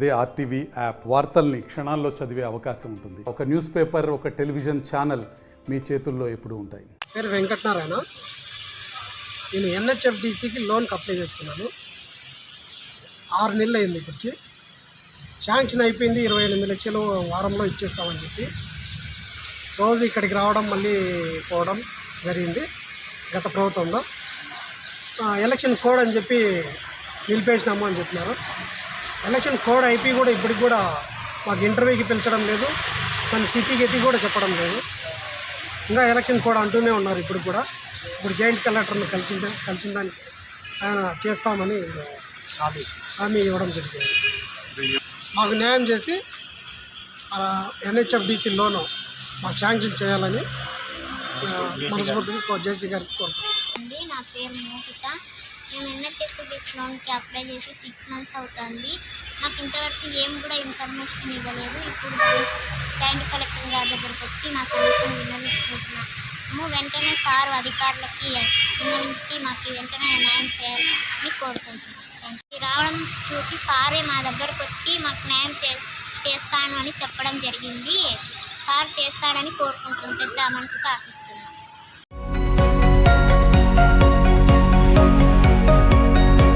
అదే RTV app వార్తల్ని క్షణాల్లో చదివే అవకాశం ఉంటుంది. ఒక న్యూస్ పేపర్, ఒక టెలివిజన్ ఛానల్ మీ చేతుల్లో ఎప్పుడూ ఉంటాయి. పేరు వెంకటనారాయణ. నేను NHFDCకి లోన్కి అప్లై చేసుకున్నాను. 6 నెలలు అయింది. ఇప్పటికి శాంక్షన్ అయిపోయింది. 28 లక్షలు వారంలో ఇచ్చేస్తామని చెప్పి రోజు ఇక్కడికి రావడం మళ్ళీ పోవడం జరిగింది గత ప్రభుత్వంలో. ఎలక్షన్ కోడ్ అని చెప్పి నిలిపేసినాము అని చెప్పినారు. ఎలక్షన్ కోడ్ అయిపోయి కూడా ఇప్పటికి కూడా మాకు ఇంటర్వ్యూకి పిలిచడం లేదు, మన సిటీకి కూడా చెప్పడం లేదు. ఇంకా ఎలక్షన్ కోడ్ అంటూనే ఉన్నారు. ఇప్పుడు జాయింట్ కలెక్టర్ని కలిసిన దానికి ఆయన చేస్తామని హామీ ఇవ్వడం జరిగింది. మాకు న్యాయం చేసి NHFDC లోను మాకు శాంక్షన్ చేయాలని మనస్ఫూర్తిగా జేసీ గారికి కోరుకుంటున్నాను. నా పేరు మోహిత. నేను NHFDC లోన్కి అప్లై చేసి 6 మంత్స్ అవుతుంది. నాకు ఇంతవరకు ఏం కూడా ఇన్ఫర్మేషన్ ఇవ్వలేదు. ఇప్పుడు జాయింట్ కలెక్టర్ గారి దగ్గరికి వచ్చి నా సమస్యను విన్నవించుకుంటున్నాము. వెంటనే సార్ అధికారులకి విన్నవించి మాకు వెంటనే న్యాయం చేయాలని కోరుకుంటున్నాను. రావడం చూసి సారే మా దగ్గరకు వచ్చి మాకు న్యాయం చేస్తాను అని చెప్పడం జరిగింది. సార్ చేస్తాడని కోరుకుంటున్నాను. పెద్ద మనసుతో ఆశిస్తాను.